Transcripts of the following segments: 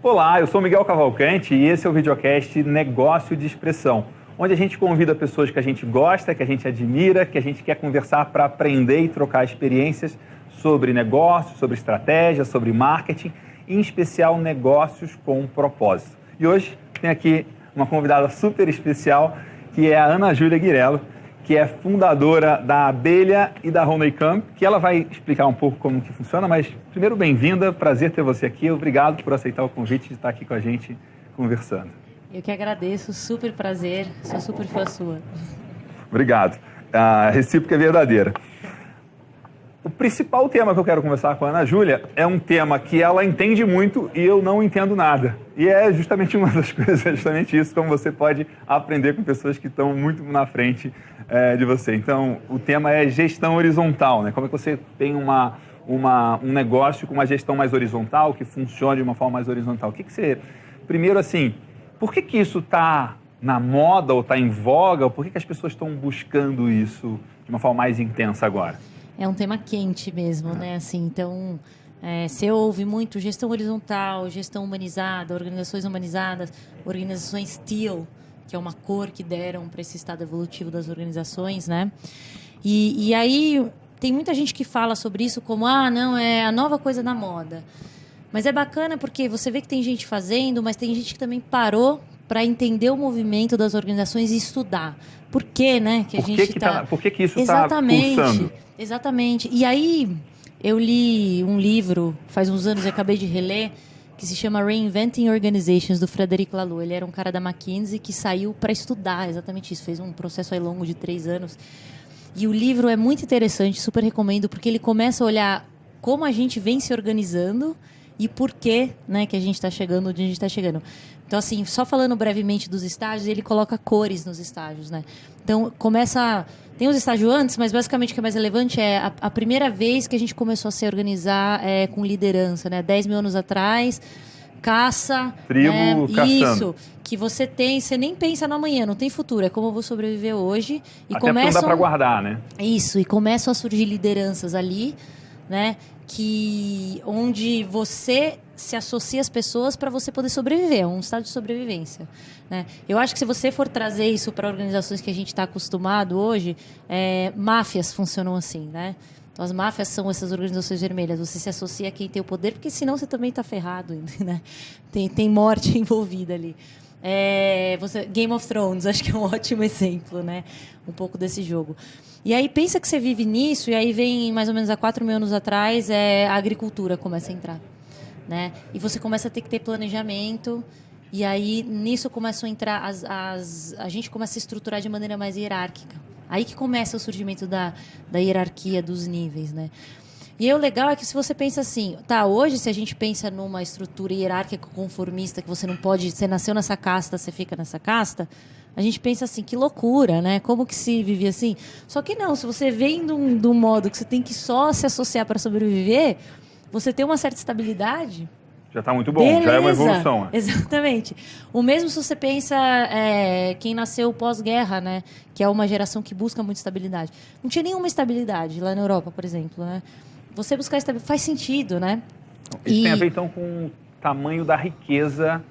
Olá, eu sou Miguel Cavalcante e esse é o videocast Negócio de Expressão, onde a gente convida pessoas que a gente gosta, que a gente admira, que a gente quer conversar para aprender e trocar experiências sobre negócios, sobre estratégia, sobre marketing, em especial negócios com propósito. E hoje tem aqui uma convidada super especial, que é a Ana Júlia Guirello, que é fundadora da Abelha e da Honeycomb, que ela vai explicar um pouco como que funciona, mas primeiro, bem-vinda, prazer ter você aqui, obrigado por aceitar o convite de estar aqui com a gente conversando. Eu que agradeço, super prazer, sou super fã sua. Obrigado, a recíproca é verdadeira. O principal tema que eu quero conversar com a Ana Júlia é um tema que ela entende muito e eu não entendo nada. E é justamente uma das coisas, é justamente isso, como você pode aprender com pessoas que estão muito na frente de você. Então, o tema é gestão horizontal, né? Como é que você tem um negócio com uma gestão mais horizontal, que funcione de uma forma mais horizontal. O que você... Primeiro, assim, por que isso está na moda ou está em voga? Ou por que as pessoas estão buscando isso de uma forma mais intensa agora? É um tema quente mesmo, né? Assim, então, você ouve muito gestão horizontal, gestão humanizada, organizações humanizadas, organizações teal, que é uma cor que deram para esse estado evolutivo das organizações, né? E aí tem muita gente que fala sobre isso como, não, é a nova coisa da moda. Mas é bacana porque você vê que tem gente fazendo, mas tem gente que também parou para entender o movimento das organizações e estudar. Por quê, né? Por que isso está pulsando? Exatamente. E aí, eu li um livro, faz uns anos, eu acabei de reler, que se chama Reinventing Organizations, do Frederic Laloux. Ele era um cara da McKinsey que saiu para estudar exatamente isso. Fez um processo aí longo de 3 anos. E o livro é muito interessante, super recomendo, porque ele começa a olhar como a gente vem se organizando e por que, né, que a gente está chegando onde a gente está chegando. Então, assim, só falando brevemente dos estágios, ele coloca cores nos estágios, né? Então, começa... Tem os estágios antes, mas basicamente o que é mais relevante é a primeira vez que a gente começou a se organizar com liderança, né? 10 mil anos atrás, caça... Tribo caçando. Isso, que você nem pensa no amanhã, não tem futuro, é como eu vou sobreviver hoje. E até porque não dá para guardar, né? Isso, e começam a surgir lideranças ali, né? Onde você se associa às pessoas para você poder sobreviver, é um estado de sobrevivência, né? Eu acho que se você for trazer isso para organizações que a gente está acostumado hoje, máfias funcionam assim, né? Então, as máfias são essas organizações vermelhas, você se associa a quem tem o poder, porque senão você também está ferrado, né? Tem morte envolvida ali. Game of Thrones, acho que é um ótimo exemplo, né? Um pouco desse jogo. E aí pensa que você vive nisso, e aí vem mais ou menos há 4 mil anos atrás, a agricultura começa a entrar, né? E você começa a ter que ter planejamento, e aí nisso começam a entrar, a gente começa a se estruturar de maneira mais hierárquica. Aí que começa o surgimento da hierarquia dos níveis, né? E o legal é que se você pensa assim, hoje se a gente pensa numa estrutura hierárquica conformista, que você não pode, você nasceu nessa casta, você fica nessa casta, a gente pensa assim, que loucura, né? Como que se vive assim? Só que não, se você vem de um modo que você tem que só se associar para sobreviver, você tem uma certa estabilidade. Já está muito bom, beleza. Já é uma evolução. Exatamente. O mesmo se você pensa quem nasceu pós-guerra, né? Que é uma geração que busca muita estabilidade. Não tinha nenhuma estabilidade lá na Europa, por exemplo, né? Você buscar estabilidade faz sentido, né? Isso tem a ver, então, com o tamanho da riqueza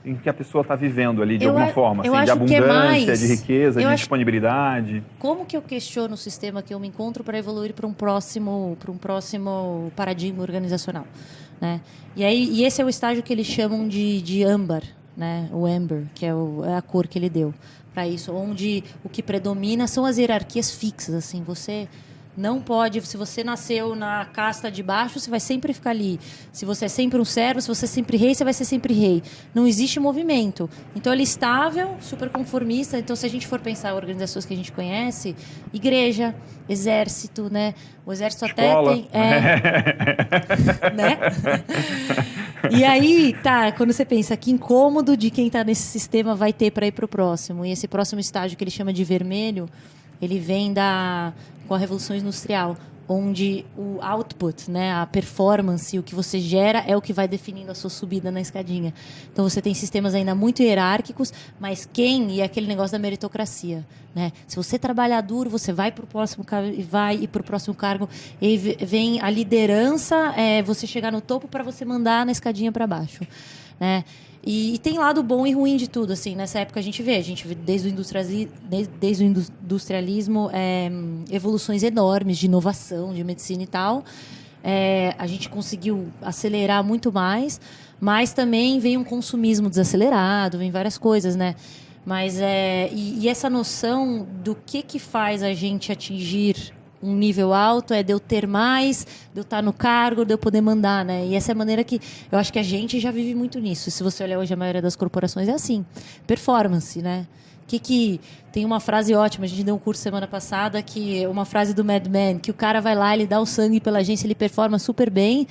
em que a pessoa está vivendo ali, de alguma forma, assim, de abundância, de riqueza, de disponibilidade. Como que eu questiono o sistema que eu me encontro para evoluir para um próximo paradigma organizacional, né? E esse é o estágio que eles chamam de âmbar, né? O amber, que é a cor que ele deu para isso, onde o que predomina são as hierarquias fixas, assim, você... Não pode, se você nasceu na casta de baixo, você vai sempre ficar ali. Se você é sempre um servo, se você é sempre rei, você vai ser sempre rei. Não existe movimento. Então, ele é estável, super conformista. Então, se a gente for pensar em organizações que a gente conhece, igreja, exército, né? O exército Escola. Até tem... né? E aí, quando você pensa que incômodo de quem está nesse sistema vai ter para ir para o próximo. E esse próximo estágio que ele chama de vermelho, ele vem com a Revolução Industrial, onde o output, né, a performance, o que você gera é o que vai definindo a sua subida na escadinha. Então você tem sistemas ainda muito hierárquicos, mas e é aquele negócio da meritocracia, né? Se você trabalhar duro, você vai para o próximo cargo, e vem a liderança, você chegar no topo para você mandar na escadinha para baixo. né? E tem lado bom e ruim de tudo, assim. Nessa época a gente vê desde o industrialismo evoluções enormes de inovação, de medicina e tal. A gente conseguiu acelerar muito mais, mas também vem um consumismo desacelerado, vem várias coisas, né? Mas e essa noção do que faz a gente atingir um nível alto de eu ter mais, de eu estar no cargo, de eu poder mandar, né? E essa é a maneira que eu acho que a gente já vive muito nisso. Se você olhar hoje a maioria das corporações é assim, performance, né? Que tem uma frase ótima, a gente deu um curso semana passada, que é uma frase do Mad Men, que o cara vai lá, ele dá o sangue pela agência, ele performa super bem,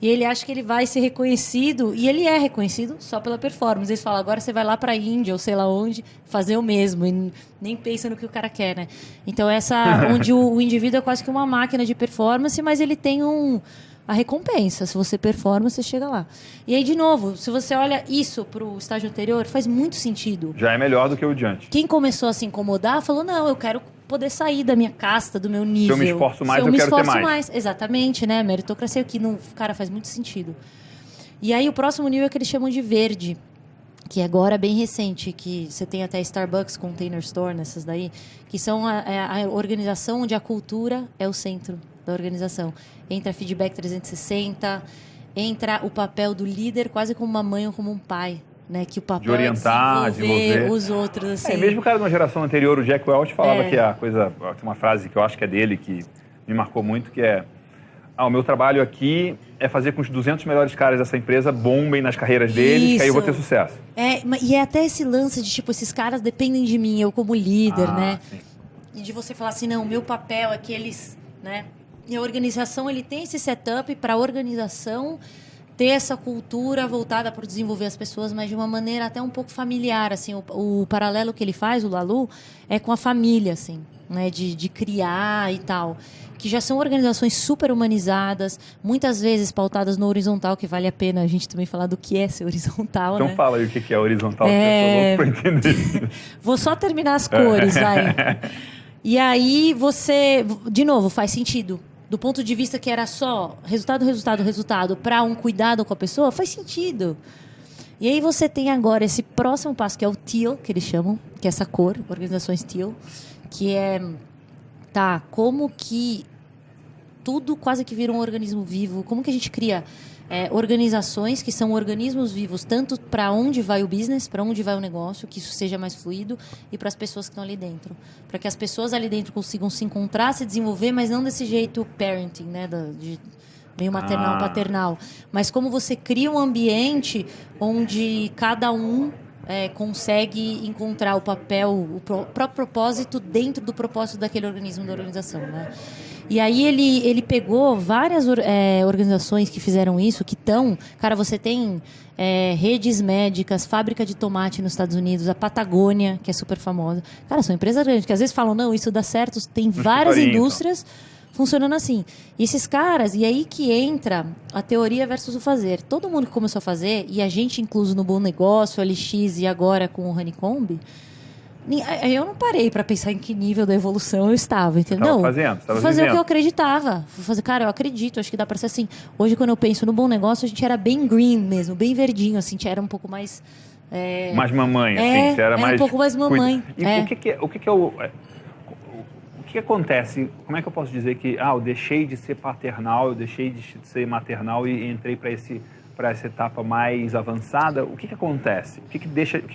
e ele acha que ele vai ser reconhecido, e ele é reconhecido só pela performance. Eles falam, agora você vai lá para a Índia, ou sei lá onde, fazer o mesmo, e nem pensa no que o cara quer, né? Então, onde o indivíduo é quase que uma máquina de performance, mas ele tem a recompensa. Se você performa, você chega lá. E aí, de novo, se você olha isso para o estágio anterior, faz muito sentido. Já é melhor do que o de antes. Quem começou a se incomodar, falou, não, eu quero poder sair da minha casta, do meu nível. Se eu me esforço mais, eu quero ter mais. Exatamente, né? Meritocracia aqui, cara, faz muito sentido. E aí, o próximo nível é que eles chamam de verde, que agora é bem recente, que você tem até Starbucks, Container Store, nessas daí, que são a organização onde a cultura é o centro da organização. Entra feedback 360, entra o papel do líder quase como uma mãe ou como um pai, né? Que o papel de orientar, é desenvolver os outros. Assim. Mesmo o cara de uma geração anterior, o Jack Welch, falava que tem uma frase que eu acho que é dele, que me marcou muito, que é: o meu trabalho aqui é fazer com que os 200 melhores caras dessa empresa bombem nas carreiras deles, que aí eu vou ter sucesso. E é até esse lance de, tipo, esses caras dependem de mim, eu como líder, né? Sim. E de você falar assim, não, o meu papel é que eles, né? E a organização, ele tem esse setup para a organização ter essa cultura voltada para desenvolver as pessoas, mas de uma maneira até um pouco familiar, assim. O paralelo que ele faz, o Lalu, é com a família, assim, né? De criar e tal. Que já são organizações super humanizadas, muitas vezes pautadas no horizontal, que vale a pena a gente também falar do que é ser horizontal, então, né? fala aí o que é horizontal, que eu tô louco pra entender. Vou só terminar as cores, vai. E aí você, de novo, faz sentido. Do ponto de vista que era só resultado, para um cuidado com a pessoa, faz sentido. E aí você tem agora esse próximo passo, que é o teal, que eles chamam, que é essa cor, organizações teal, que é, como que tudo quase que vira um organismo vivo, como que a gente cria organizações que são organismos vivos, tanto para onde vai o business, para onde vai o negócio, que isso seja mais fluido, e para as pessoas que estão ali dentro. Para que as pessoas ali dentro consigam se encontrar, se desenvolver, mas não desse jeito parenting, né? De meio maternal, paternal. Mas como você cria um ambiente onde cada um consegue encontrar o papel, o próprio propósito dentro do propósito daquele organismo, da organização, né? E aí ele pegou várias organizações que fizeram isso, que estão... Cara, você tem redes médicas, fábrica de tomate nos Estados Unidos, a Patagônia, que é super famosa. Cara, são empresas grandes, que às vezes falam, não, isso dá certo. Tem várias indústrias funcionando assim. E esses caras, e aí que entra a teoria versus o fazer. Todo mundo que começou a fazer, e a gente incluso no Bom Negócio, LX e agora com o Honeycomb, eu não parei para pensar em que nível da evolução eu estava, entendeu? Estava fazer o que eu acreditava. Fazer, cara, eu acredito, acho que dá para ser assim. Hoje, quando eu penso no Bom Negócio, a gente era bem green mesmo, bem verdinho, assim, era um pouco mais... mais mamãe, assim, era mais... um pouco mais mamãe. E o que acontece? Como é que eu posso dizer que eu deixei de ser paternal, eu deixei de ser maternal e entrei para essa etapa mais avançada? O que acontece? O que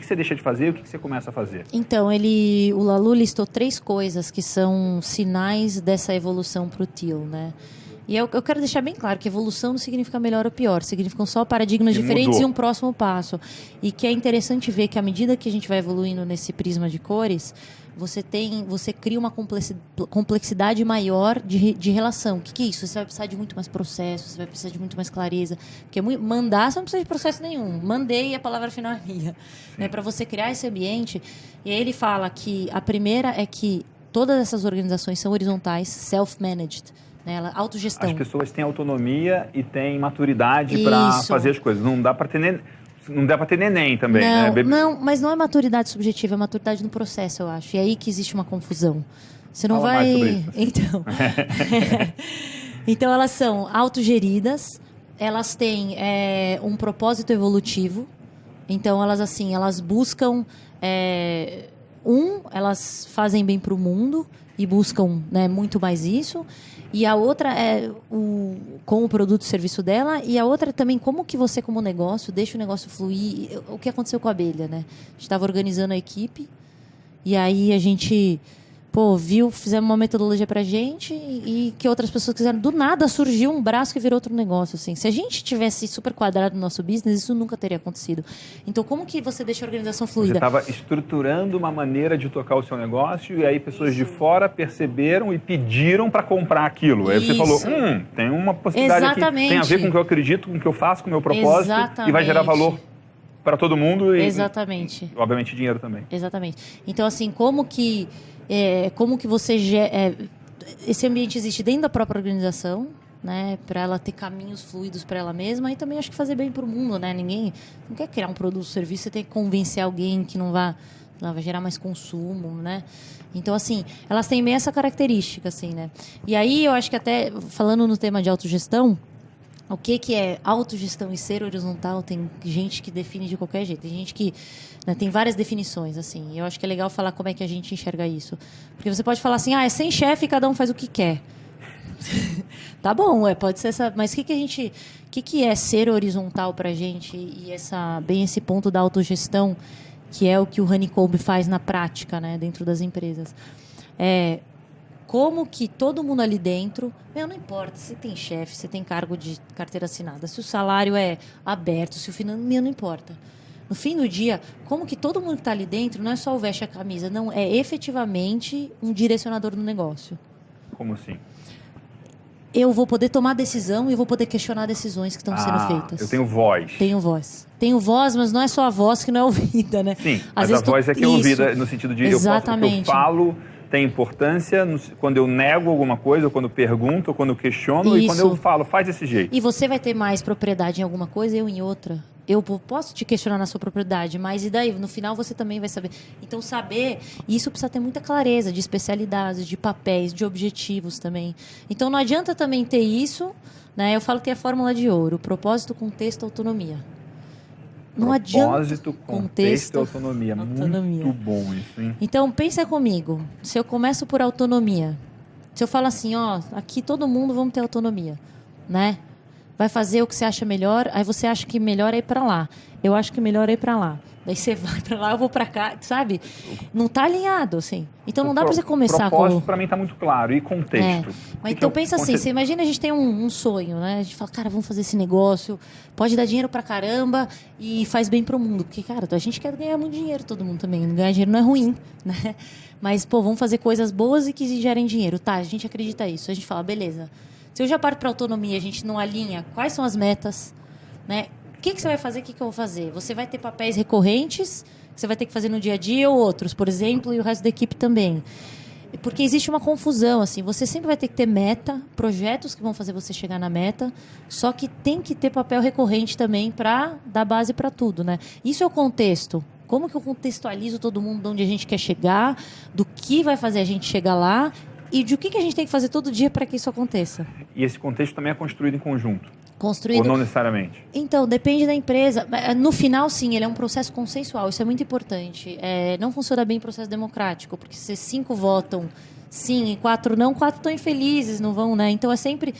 você deixa de fazer e o que você começa a fazer? Então, o Lalu listou 3 coisas que são sinais dessa evolução para o teal, né? E eu quero deixar bem claro que evolução não significa melhor ou pior, significam só paradigmas diferentes e um próximo passo. E que é interessante ver que à medida que a gente vai evoluindo nesse prisma de cores, você cria uma complexidade maior de relação. O que é isso? Você vai precisar de muito mais processo, você vai precisar de muito mais clareza. Porque mandar, você não precisa de processo nenhum. Mandei e a palavra final é minha. Né? Para você criar esse ambiente. E aí ele fala que a primeira é que todas essas organizações são horizontais, self-managed. Né? Autogestão. As pessoas têm autonomia e têm maturidade para fazer as coisas. Não dá para ter neném também, né? Não, mas não é maturidade subjetiva, é maturidade no processo, eu acho. E é aí que existe uma confusão. Você não vai... Mais sobre isso. Então, então elas são autogeridas, elas têm um propósito evolutivo. Então, elas buscam... elas fazem bem para o mundo e buscam, né, muito mais isso. E a outra é com o produto e serviço dela. E a outra também, como que você, como negócio, deixa o negócio fluir. O que aconteceu com a abelha, né? A gente estava organizando a equipe e aí a gente... fizemos uma metodologia pra gente e que outras pessoas quiseram. Do nada surgiu um braço que virou outro negócio, assim. Se a gente tivesse super quadrado no nosso business, isso nunca teria acontecido. Então, como que você deixa a organização fluida? Você estava estruturando uma maneira de tocar o seu negócio e aí pessoas de fora perceberam e pediram para comprar aquilo. Aí você falou, tem uma possibilidade aqui, tem a ver com o que eu acredito, com o que eu faço, com o meu propósito. E vai gerar valor para todo mundo e, obviamente, dinheiro também. Exatamente. Então, assim, como que você... esse ambiente existe dentro da própria organização, né, para ela ter caminhos fluidos para ela mesma e também acho que fazer bem para o mundo, né? Ninguém não quer criar um produto ou serviço, você tem que convencer alguém que não vai gerar mais consumo, né? Então, assim, elas têm meio essa característica, assim, né? E aí eu acho que até, falando no tema de autogestão, o que é autogestão e ser horizontal, tem gente que define de qualquer jeito. Tem gente que... né, tem várias definições, assim. Eu acho que é legal falar como é que a gente enxerga isso. Porque você pode falar assim, é sem chefe e cada um faz o que quer. Tá bom, pode ser essa... Mas o que é ser horizontal pra gente? E bem esse ponto da autogestão, que é o que o Honeycomb faz na prática, né, dentro das empresas. Como que todo mundo ali dentro... não importa se tem chefe, se tem cargo de carteira assinada, se o salário é aberto, se o financeiro... não importa. No fim do dia, como que todo mundo que está ali dentro não é só o veste a camisa, não, é efetivamente um direcionador do negócio. Como assim? Eu vou poder tomar decisão e vou poder questionar decisões que estão sendo feitas. Eu tenho voz. Tenho voz, mas não é só a voz que não é ouvida, né? Sim, mas a voz é que é ouvida no sentido de exatamente. O que eu falo tem importância quando eu nego alguma coisa, ou quando eu pergunto, ou quando eu questiono, e quando eu falo, faz desse jeito. E você vai ter mais propriedade em alguma coisa, eu em outra. Eu posso te questionar na sua propriedade, mas e daí? No final você também vai saber. Então, saber, isso precisa ter muita clareza de especialidades, de papéis, de objetivos também. Então, não adianta também ter isso, né? Eu falo que é a fórmula de ouro, propósito, contexto, autonomia. Não adianta. Propósito, contexto e autonomia. Muito bom isso, hein? Então, pensa comigo. Se eu começo por autonomia, se eu falo assim, aqui todo mundo vamos ter autonomia, né? Vai fazer o que você acha melhor, aí você acha que melhor é ir para lá. Eu acho que melhor é ir para lá. Daí você vai para lá, eu vou para cá, sabe? Não tá alinhado, assim. Então não dá para você começar com... O propósito para mim tá muito claro. E contexto? Mas então pensa assim, você imagina a gente tem um sonho, né? A gente fala, cara, vamos fazer esse negócio, pode dar dinheiro pra caramba e faz bem pro mundo. Porque, cara, a gente quer ganhar muito dinheiro, todo mundo também. Ganhar dinheiro não é ruim, né? Mas, vamos fazer coisas boas e que gerem dinheiro. Tá, a gente acredita nisso. A gente fala, beleza. Se eu já paro para autonomia, a gente não alinha quais são as metas, né? O que você vai fazer, o que eu vou fazer? Você vai ter papéis recorrentes, que você vai ter que fazer no dia a dia, ou outros, por exemplo, e o resto da equipe também. Porque existe uma confusão, assim, você sempre vai ter que ter meta, projetos que vão fazer você chegar na meta, só que tem que ter papel recorrente também para dar base para tudo, né? Isso é o contexto. Como que eu contextualizo todo mundo de onde a gente quer chegar, do que vai fazer a gente chegar lá e de o que a gente tem que fazer todo dia para que isso aconteça. E esse contexto também é construído em conjunto? Construído... Ou não necessariamente? Então, depende da empresa. No final, sim, ele é um processo consensual. Isso é muito importante. Não funciona bem o processo democrático, porque se 5 votam sim e 4 não, 4 estão infelizes, não vão, né? Então, é sempre...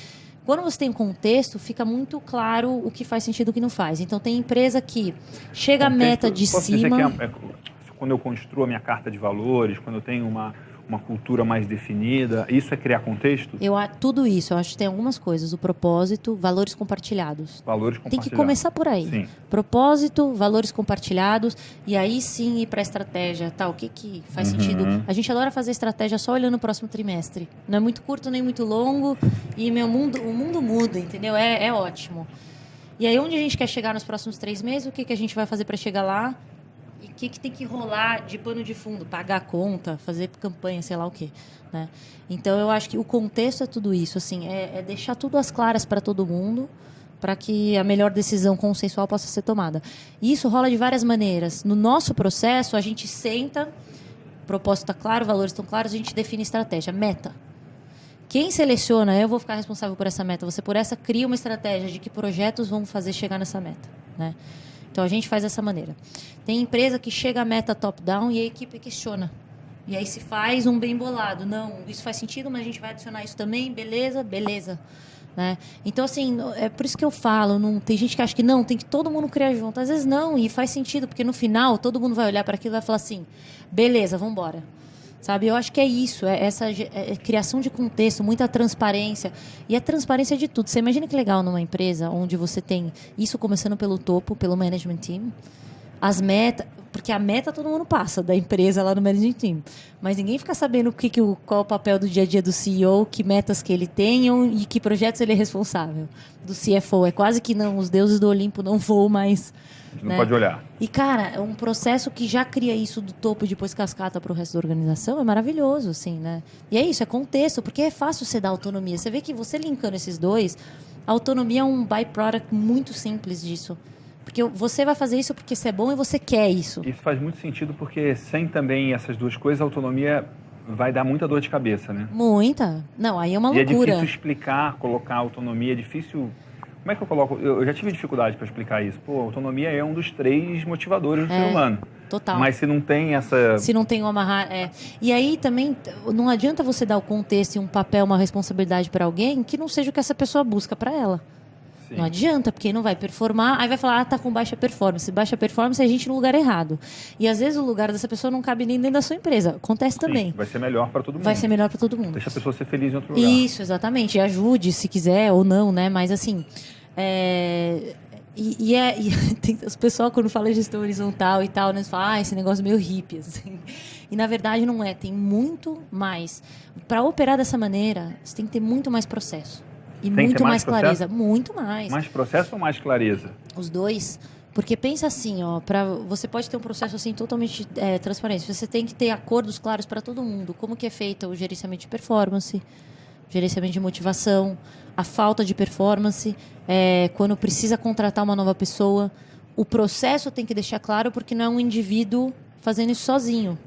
Quando você tem um contexto, fica muito claro o que faz sentido e o que não faz. Então, tem empresa que chega a meta de posso cima... dizer que quando eu construo a minha carta de valores, quando eu tenho uma cultura mais definida, isso é criar contexto? Tudo isso, eu acho que tem algumas coisas. O propósito, valores compartilhados. Valores compartilhados. Tem que começar por aí. Sim. Propósito, valores compartilhados, e aí sim ir para a estratégia. Tá, o que faz sentido? A gente adora fazer estratégia só olhando o próximo trimestre. Não é muito curto nem muito longo, e o mundo muda, entendeu? É ótimo. E aí, onde a gente quer chegar nos próximos 3 meses, o que a gente vai fazer para chegar lá? E o que tem que rolar de pano de fundo? Pagar a conta, fazer campanha, sei lá o quê, né? Então, eu acho que o contexto é tudo isso, assim, é deixar tudo às claras para todo mundo, para que a melhor decisão consensual possa ser tomada. E isso rola de várias maneiras. No nosso processo, a gente senta, o propósito está claro, valores estão claros, a gente define estratégia, meta. Quem seleciona, eu vou ficar responsável por essa meta, você por essa cria uma estratégia de que projetos vão fazer chegar nessa meta, né? Então a gente faz dessa maneira. Tem empresa que chega a meta top-down e a equipe questiona. E aí se faz um bem bolado. Não, isso faz sentido, mas a gente vai adicionar isso também, beleza, beleza. Né? Então, assim, é por isso que eu falo, não, tem gente que acha que não, tem que todo mundo criar junto. Às vezes não, e faz sentido, porque no final todo mundo vai olhar para aquilo e vai falar assim, beleza, vamos embora. Sabe? Eu acho que é isso, essa criação de contexto, muita transparência. E a transparência de tudo. Você imagina que legal numa empresa onde você tem isso começando pelo topo, pelo management team, as metas, porque a meta todo mundo passa da empresa lá no management team, mas ninguém fica sabendo qual é o papel do dia a dia do CEO, que metas que ele tem e que projetos ele é responsável. Do CFO, é quase que não, os deuses do Olimpo não voam mais. A gente não pode olhar. E, cara, é um processo que já cria isso do topo e depois cascata para o resto da organização, é maravilhoso, assim, né? E é isso, é contexto, porque é fácil você dar autonomia. Você vê que você linkando esses dois, a autonomia é um byproduct muito simples disso. Porque você vai fazer isso porque você é bom e você quer isso. Isso faz muito sentido porque sem também essas duas coisas, a autonomia vai dar muita dor de cabeça, né? Muita. Não, aí é uma loucura. E é difícil explicar, colocar autonomia, é difícil... Como é que eu coloco? Eu já tive dificuldade para explicar isso. Pô, autonomia é um dos 3 motivadores do ser humano. Total. Mas se não tem essa... Se não tem um amarrar... E aí também não adianta você dar o contexto e um papel, uma responsabilidade para alguém que não seja o que essa pessoa busca para ela. Sim. Não adianta, porque não vai performar, aí vai falar, tá com baixa performance. Baixa performance é a gente no lugar errado. E às vezes o lugar dessa pessoa não cabe nem dentro da sua empresa. Acontece também. Vai ser melhor para todo mundo. Vai ser melhor para todo mundo. Deixa a pessoa ser feliz em outro lugar. Isso, exatamente. E ajude, se quiser ou não, né? Mas assim... tem as pessoas quando falam gestão horizontal e tal, né, falam, esse negócio meio hippie, assim. E na verdade não é, tem muito mais. Para operar dessa maneira, você tem que ter muito mais processo. E tem muito mais clareza. Muito mais. Mais processo ou mais clareza? Os dois. Porque pensa assim, ó, você pode ter um processo assim totalmente transparente. Você tem que ter acordos claros para todo mundo. Como que é feito o gerenciamento de performance, gerenciamento de motivação, a falta de performance, quando precisa contratar uma nova pessoa. O processo tem que deixar claro porque não é um indivíduo fazendo isso sozinho.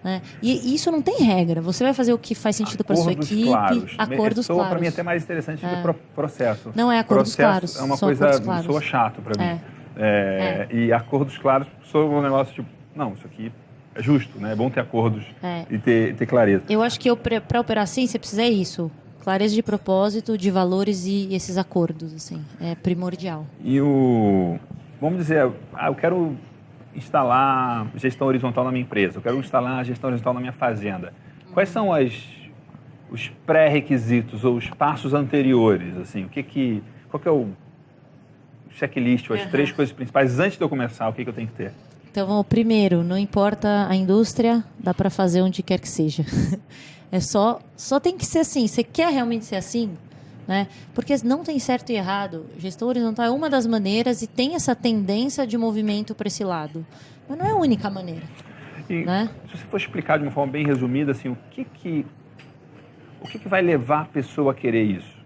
Né? E isso não tem regra. Você vai fazer o que faz sentido para sua equipe. Claros. Acordos claros. Para mim é até mais interessante do processo. Não é acordos claros. É uma coisa, soa chato para mim. E acordos claros soa um negócio tipo, não, isso aqui é justo, né? É bom ter acordos e ter clareza. Eu acho que para operar assim, você precisa isso. Clareza de propósito, de valores e esses acordos, assim. É primordial. E vamos dizer, eu quero instalar gestão horizontal na minha empresa, eu quero instalar gestão horizontal na minha fazenda. Quais são os pré-requisitos ou os passos anteriores? Assim, qual que é o checklist, ou as 3 coisas principais antes de eu começar, o que eu tenho que ter? Então, primeiro, não importa a indústria, dá para fazer onde quer que seja. Só tem que ser assim. Você quer realmente ser assim? Né? Porque não tem certo e errado. Gestão horizontal é uma das maneiras e tem essa tendência de movimento para esse lado. Mas não é a única maneira. E, né? Se você for explicar de uma forma bem resumida, assim, o que vai levar a pessoa a querer isso?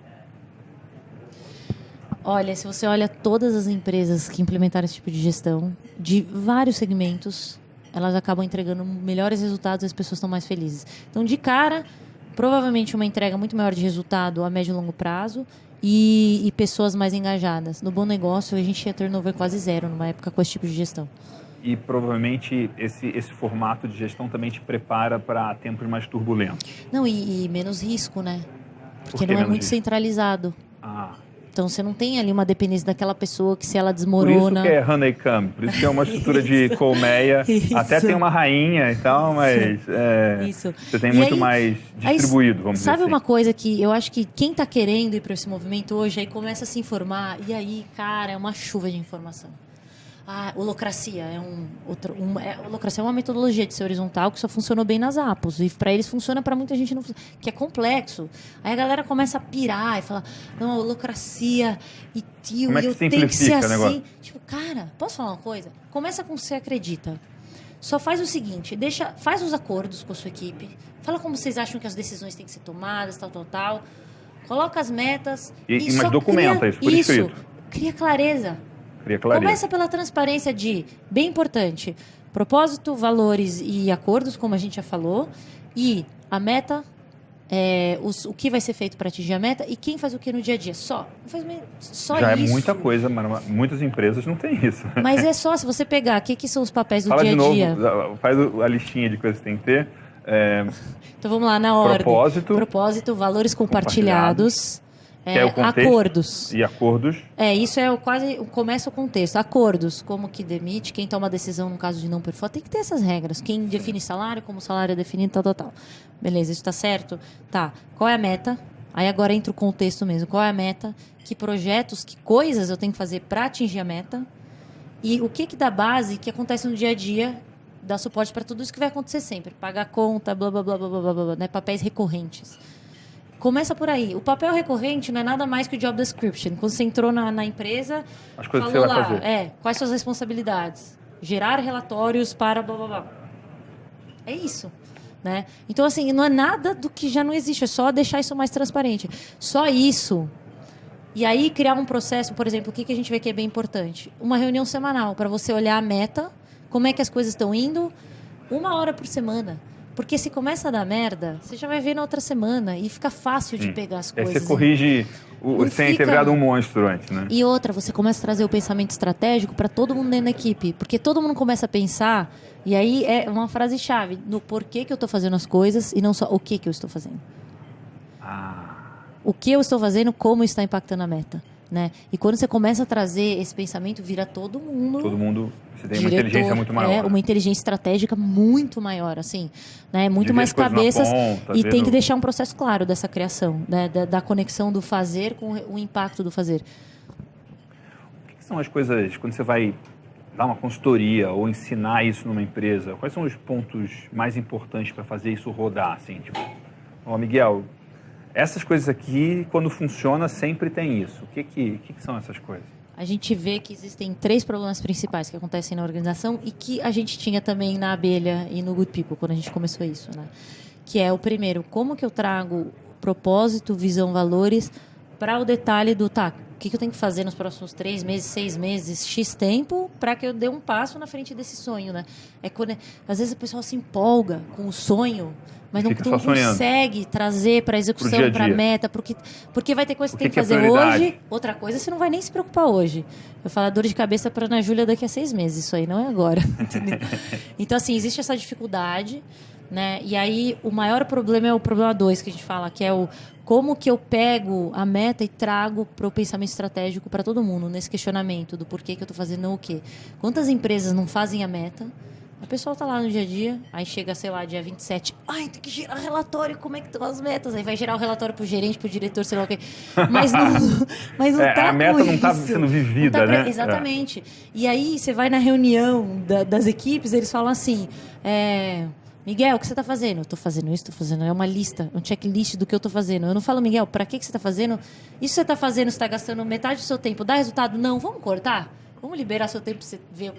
Olha, se você olha todas as empresas que implementaram esse tipo de gestão, de vários segmentos, elas acabam entregando melhores resultados e as pessoas estão mais felizes. Então, de cara, provavelmente uma entrega muito maior de resultado a médio e longo prazo e pessoas mais engajadas. No bom negócio, a gente tinha turnover quase 0 numa época com esse tipo de gestão. E provavelmente esse formato de gestão também te prepara para tempos mais turbulentos. Não, e menos risco, né? Porque não é muito centralizado. Então, você não tem ali uma dependência daquela pessoa que se ela desmorona... Por isso que é honeycomb, por isso que é uma estrutura de colmeia. Até tem uma rainha e tal, mas você tem muito mais distribuído, vamos dizer assim. Sabe uma coisa que eu acho que quem está querendo ir para esse movimento hoje, aí começa a se informar, e aí, cara, é uma chuva de informação. Holocracia holocracia é uma metodologia de ser horizontal que só funcionou bem nas Apos. E para eles funciona, para muita gente não funciona, que é complexo. Aí a galera começa a pirar e fala, não, holocracia e tio, eu tenho que ser assim. Tipo, cara, posso falar uma coisa? Começa com o que você acredita. Só faz o seguinte, faz os acordos com a sua equipe, fala como vocês acham que as decisões têm que ser tomadas, tal. Coloca as metas. Mas documenta isso por escrito. Cria clareza. Começa pela transparência bem importante, propósito, valores e acordos, como a gente já falou, e a meta o que vai ser feito para atingir a meta e quem faz o que no dia a dia. Só Já isso. É muita coisa, mas muitas empresas não têm isso. Mas é só, se você pegar, o que são os papéis do Fala dia a de dia? novo, faz a listinha de coisas que tem que ter. Então vamos lá, na ordem. Propósito, valores compartilhados, que é o contexto, acordos. E acordos. Isso começa o contexto. Acordos, como que demite, quem toma a decisão no caso de não performar. Tem que ter essas regras. Quem define salário, como o salário é definido, tal. Beleza, isso está certo? Tá. Qual é a meta? Aí agora entra o contexto mesmo. Qual é a meta? Que projetos, que coisas eu tenho que fazer para atingir a meta? E o que dá base, que acontece no dia a dia, dá suporte para tudo isso que vai acontecer sempre. Pagar conta, blá, blá, blá, blá, blá, blá, blá, né? Papéis recorrentes. Começa por aí. O papel recorrente não é nada mais que o job description. Quando você entrou na empresa, as coisas falou que você lá, vai fazer. Quais suas responsabilidades? Gerar relatórios para blá, blá, blá. É isso. Né? Então, assim, não é nada do que já não existe. É só deixar isso mais transparente. Só isso. E aí, criar um processo, por exemplo, o que a gente vê que é bem importante? Uma reunião semanal para você olhar a meta, como é que as coisas estão indo, 1 hora por semana. Porque se começa a dar merda, você já vai ver na outra semana e fica fácil de pegar as coisas. Aí você corrige sem ter virado um monstro antes, né? E outra, você começa a trazer o pensamento estratégico para todo mundo dentro da equipe. Porque todo mundo começa a pensar, e aí é uma frase-chave, no porquê que eu estou fazendo as coisas e não só o que eu estou fazendo. O que eu estou fazendo, como está impactando a meta. Né? E quando você começa a trazer esse pensamento, vira todo mundo... Todo mundo, você tem uma inteligência muito maior. Uma inteligência estratégica muito maior, assim. Né? Muito mais cabeças. E tem que deixar um processo claro dessa criação, né? da conexão do fazer com o impacto do fazer. O que são as coisas, quando você vai dar uma consultoria ou ensinar isso numa empresa, quais são os pontos mais importantes para fazer isso rodar? Assim, tipo, Miguel... Essas coisas aqui, quando funciona, sempre tem isso. O que são essas coisas? A gente vê que existem 3 problemas principais que acontecem na organização e que a gente tinha também na Abelha e no Good People, quando a gente começou isso, né? Que é o primeiro, como que eu trago propósito, visão, valores para o detalhe do, o que eu tenho que fazer nos próximos 3 meses, 6 meses, X tempo, para que eu dê um passo na frente desse sonho, né? Às vezes o pessoal se empolga com o sonho, mas não consegue trazer para a execução, para a meta, porque vai ter coisa que tem que fazer hoje, outra coisa você não vai nem se preocupar hoje. Eu falo dor de cabeça para Ana Júlia daqui a 6 meses, isso aí não é agora. Então, assim, existe essa dificuldade, né? E aí o maior problema é o problema 2 que a gente fala, que é o como que eu pego a meta e trago para o pensamento estratégico para todo mundo, nesse questionamento do porquê que eu estou fazendo o quê. Quantas empresas não fazem a meta? A pessoa tá lá no dia a dia, aí chega, sei lá, dia 27. Ai, tem que gerar relatório, como é que estão as metas? Aí vai gerar o relatório pro gerente, pro diretor, sei lá o quê. Mas não tá a meta não tá sendo vivida, né? Exatamente. E aí você vai na reunião das equipes, eles falam assim, Miguel, o que você tá fazendo? Eu tô fazendo isso, tô fazendo. É uma lista, um checklist do que eu tô fazendo. Eu não falo, Miguel, pra que você tá fazendo? Isso que você tá fazendo, você tá gastando metade do seu tempo. Dá resultado? Não, vamos cortar? Vamos liberar seu tempo pra você ver...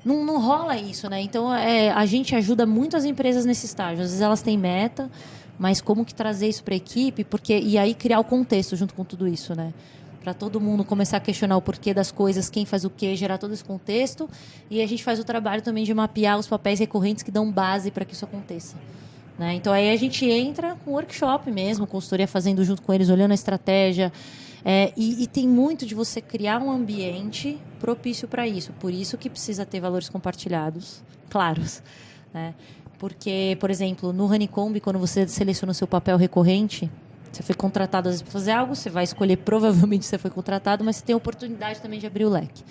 Não rola isso, né? Então, a gente ajuda muito as empresas nesse estágio. Às vezes elas têm meta, mas como que trazer isso para a equipe? E aí criar o contexto junto com tudo isso, né? Para todo mundo começar a questionar o porquê das coisas, quem faz o quê, gerar todo esse contexto. E a gente faz o trabalho também de mapear os papéis recorrentes que dão base para que isso aconteça. Né? Então, aí a gente entra com workshop mesmo, consultoria fazendo junto com eles, olhando a estratégia. E tem muito de você criar um ambiente propício para isso. Por isso que precisa ter valores compartilhados, claros. Né? Porque, por exemplo, no Honeycomb, quando você seleciona o seu papel recorrente, você foi contratado às vezes para fazer algo, você vai escolher, provavelmente você foi contratado, mas você tem a oportunidade também de abrir o leque.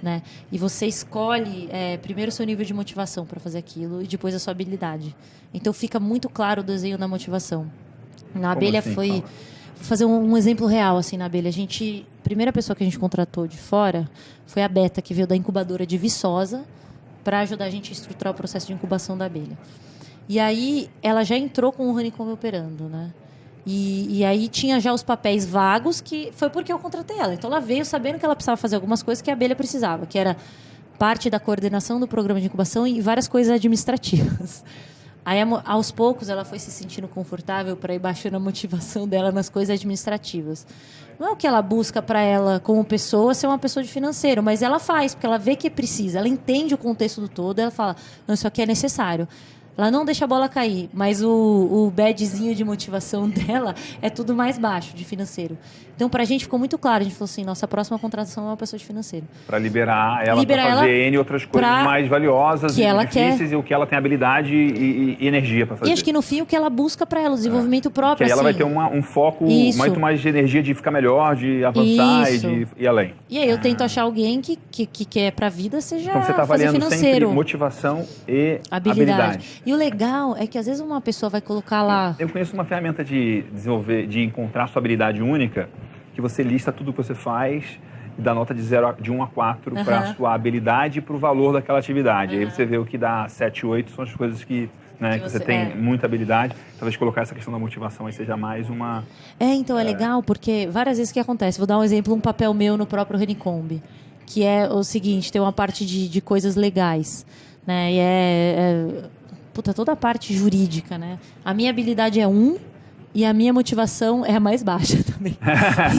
Né? E você escolhe primeiro o seu nível de motivação para fazer aquilo e depois a sua habilidade. Então fica muito claro o desenho da motivação. Na Abelha assim, foi... Vou fazer um exemplo real, assim, na Abelha. A primeira pessoa que a gente contratou de fora foi a Beta, que veio da incubadora de Viçosa para ajudar a gente a estruturar o processo de incubação da Abelha. E aí, ela já entrou com o Honeycomb operando, né? E aí tinha já os papéis vagos, que foi porque eu contratei ela. Então, ela veio sabendo que ela precisava fazer algumas coisas que a Abelha precisava, que era parte da coordenação do programa de incubação e várias coisas administrativas. Aí, aos poucos, ela foi se sentindo confortável para ir baixando a motivação dela nas coisas administrativas. Não é o que ela busca para ela, como pessoa, ser uma pessoa de financeiro, mas ela faz, porque ela vê que precisa, ela entende o contexto do todo, ela fala, não, isso aqui é necessário. Ela não deixa a bola cair, mas o badzinho de motivação dela é tudo mais baixo, de financeiro. Então, pra gente ficou muito claro. A gente falou assim, nossa próxima contratação é uma pessoa de financeiro. Para liberar ela para fazer N outras coisas mais valiosas que e ela difíceis quer. e o que ela tem habilidade e energia para fazer. E acho que no fim o que ela busca para ela, o desenvolvimento próprio. Que aí ela assim, vai ter um foco isso. muito mais de energia de ficar melhor, de avançar e de ir além. E aí eu tento achar alguém que quer para a vida seja então você está fazer avaliando financeiro. sempre motivação e habilidade. E o legal é que às vezes uma pessoa vai colocar lá... Eu conheço uma ferramenta de desenvolver, de encontrar sua habilidade única, que você lista tudo que você faz e dá nota de 1 a 4 para a sua habilidade e para o valor daquela atividade. Aí você vê o que dá 7, 8 são as coisas que você tem muita habilidade. Talvez colocar essa questão da motivação aí seja mais uma... Então é legal porque várias vezes o que acontece, vou dar um exemplo, um papel meu no próprio Honeycomb, que é o seguinte, tem uma parte de coisas legais, né? E toda a parte jurídica, né? A minha habilidade é 1 e a minha motivação é a mais baixa também.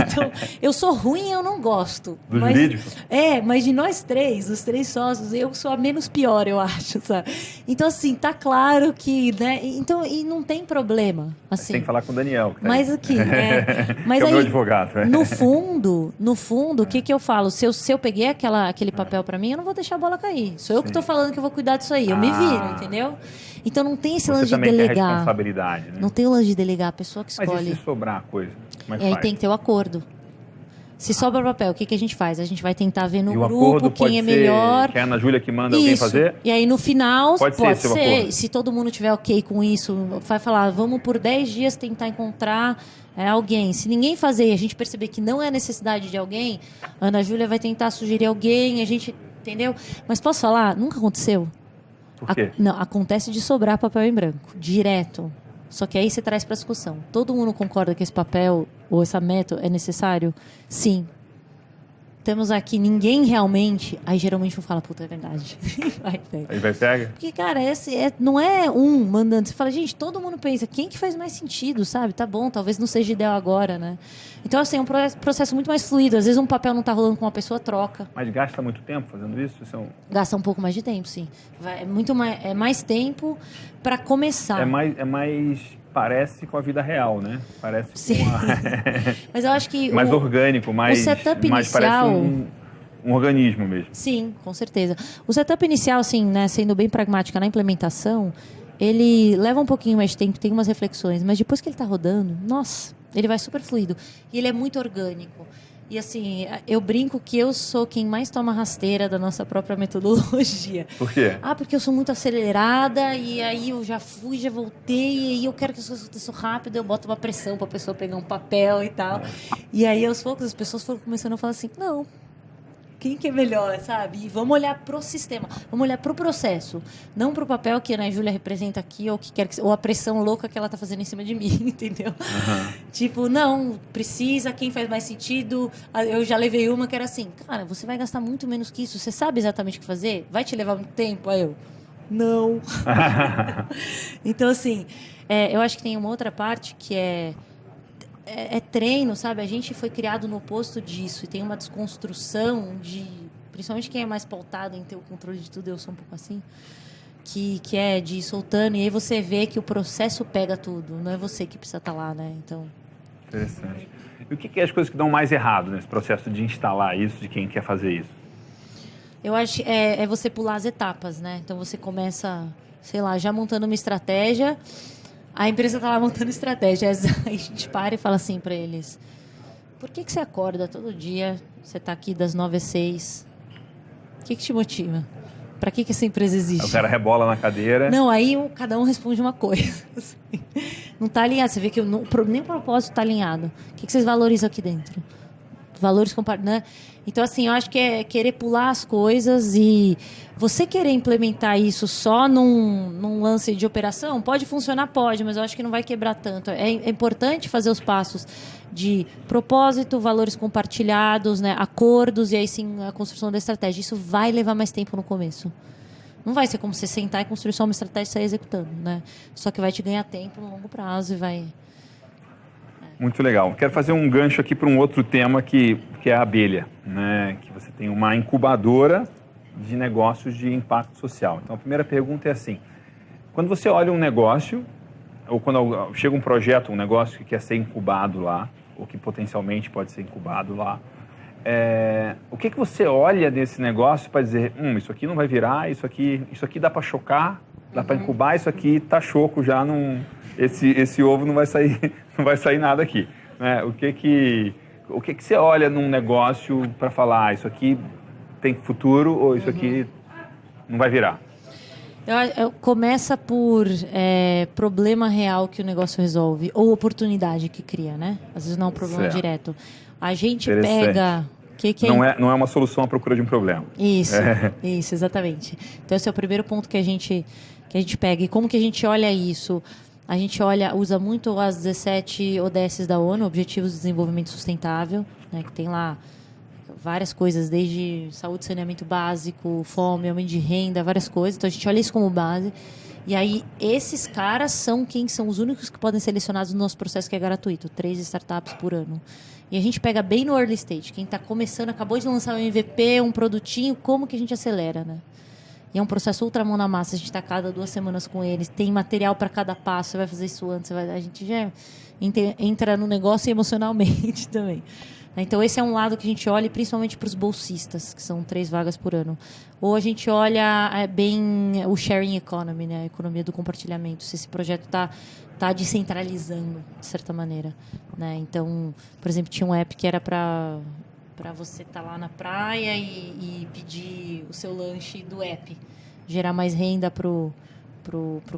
Então, eu sou ruim e eu não gosto. Do jurídico? Mas de nós três, os 3 sócios, eu sou a menos pior, eu acho, sabe? Então, assim, tá claro que, né? Então, e não tem problema, assim. Tem que falar com o Daniel. Que tá mas aí. aqui, mas que é o aí, meu advogado. no fundo, o que eu falo? Se eu peguei aquele papel pra mim, eu não vou deixar a bola cair. Sou eu que tô falando que eu vou cuidar disso aí. Eu me viro, entendeu? Então não tem esse lance de delegar. Tem responsabilidade, né? Não tem o lance de delegar, a pessoa que escolhe. Mas e se sobrar a coisa? Como é que E aí faz? tem que ter o acordo. Se sobra papel, o que a gente faz? A gente vai tentar ver no E o grupo acordo quem é pode ser melhor. que é a Ana Júlia que manda alguém fazer? E aí no final, pode ser. Se todo mundo tiver ok com isso, vai falar, vamos por 10 dias tentar encontrar alguém. Se ninguém fazer e a gente perceber que não é necessidade de alguém, a Ana Júlia vai tentar sugerir alguém, a gente, entendeu? Mas posso falar? Nunca aconteceu. Por quê? Não, acontece de sobrar papel em branco, direto. Só que aí você traz para discussão. Todo mundo concorda que esse papel ou essa meta é necessário? Sim. Temos aqui ninguém realmente... Aí geralmente eu falo, puta, é verdade. Aí vai pega? Porque, cara, não é um mandando. Você fala, gente, todo mundo pensa, quem que faz mais sentido, sabe? Tá bom, talvez não seja ideal agora, né? Então, assim, é um processo muito mais fluido. Às vezes um papel não tá rolando com uma pessoa, troca. Mas gasta muito tempo fazendo isso? Gasta um pouco mais de tempo, sim. É mais tempo para começar. É mais... Parece com a vida real, né? Parece sim. com Mas eu acho que... mais orgânico, mais... O setup mais inicial... parece um organismo mesmo. Sim, com certeza. O setup inicial, assim, né, sendo bem pragmática na implementação, ele leva um pouquinho mais de tempo, tem umas reflexões, mas depois que ele está rodando, nossa, ele vai super fluido. E ele é muito orgânico. E assim, eu brinco que eu sou quem mais toma rasteira da nossa própria metodologia. Por quê? Porque eu sou muito acelerada e aí eu já fui, já voltei e aí eu quero que as coisas aconteçam rápido, eu boto uma pressão para a pessoa pegar um papel e tal. E aí aos poucos as pessoas foram começando a falar assim, não, quem que é melhor, sabe? E vamos olhar pro sistema, vamos olhar pro processo, não pro papel que a Ana Júlia representa aqui ou que quer que, ou a pressão louca que ela tá fazendo em cima de mim, entendeu? Tipo, não, precisa, quem faz mais sentido. Eu já levei uma que era assim, cara, você vai gastar muito menos que isso, você sabe exatamente o que fazer? Vai te levar muito tempo? Aí eu, não. Então, assim, eu acho que tem uma outra parte que é treino, sabe? A gente foi criado no oposto disso e tem uma desconstrução de... Principalmente quem é mais pautado em ter o controle de tudo, eu sou um pouco assim, que é de ir soltando e aí você vê que o processo pega tudo, não é você que precisa estar lá, né? Então... Interessante. E o que é as coisas que dão mais errado nesse processo de instalar isso, de quem quer fazer isso? Eu acho que é você pular as etapas, né? Então você começa, sei lá, já montando uma estratégia... A empresa está lá montando estratégia. Aí a gente para e fala assim para eles: por que você acorda todo dia? Você está aqui das 9 às 6. O que te motiva? Para que essa empresa existe? Aí o cara rebola na cadeira. Não, aí cada um responde uma coisa. Não está alinhado. Você vê que nem o propósito está alinhado. O que vocês valorizam aqui dentro? Valores compartilhados, né? Então, assim, eu acho que é querer pular as coisas e você querer implementar isso só num lance de operação, pode funcionar, pode, mas eu acho que não vai quebrar tanto. É importante fazer os passos de propósito, valores compartilhados, né, acordos e aí sim a construção da estratégia. Isso vai levar mais tempo no começo. Não vai ser como você sentar e construir só uma estratégia e sair executando, né? Só que vai te ganhar tempo no longo prazo e vai... Muito legal. Quero fazer um gancho aqui para um outro tema que é a abelha, né? Que você tem uma incubadora de negócios de impacto social. Então, a primeira pergunta é assim, Quando você olha um negócio, ou quando chega um projeto, um negócio que quer ser incubado lá, ou que potencialmente pode ser incubado lá, o que você olha nesse negócio para dizer, isso aqui não vai virar, isso aqui dá para chocar, dá para incubar, isso aqui tá choco já, esse ovo não vai sair nada aqui, né? O que você olha num negócio para falar, isso aqui tem futuro ou isso aqui não vai virar? Começa por problema real que o negócio resolve ou oportunidade que cria, né? Às vezes não é um problema direto. A gente pega... Não é uma solução à procura de um problema. Isso, exatamente. Então, esse é o primeiro ponto que a gente pega. E como que a gente olha isso? A gente usa muito as 17 ODSs da ONU, Objetivos de Desenvolvimento Sustentável, né, que tem lá várias coisas, desde saúde e saneamento básico, fome, aumento de renda, várias coisas. Então, a gente olha isso como base. E aí, esses caras são os únicos que podem ser selecionados no nosso processo, que é gratuito. 3 startups por ano. E a gente pega bem no early stage. Quem está começando, acabou de lançar um MVP, um produtinho, como que a gente acelera, né? E é um processo ultra mão na massa. A gente está cada 2 semanas com eles. Tem material para cada passo. Você vai fazer isso antes. A gente já entra no negócio emocionalmente também. Então, esse é um lado que a gente olha, principalmente para os bolsistas, que são 3 vagas por ano. Ou a gente olha bem o sharing economy, né? A economia do compartilhamento. Se esse projeto está descentralizando, de certa maneira, né? Então, por exemplo, tinha um app que era para você estar lá na praia e pedir o seu lanche do app. Gerar mais renda pro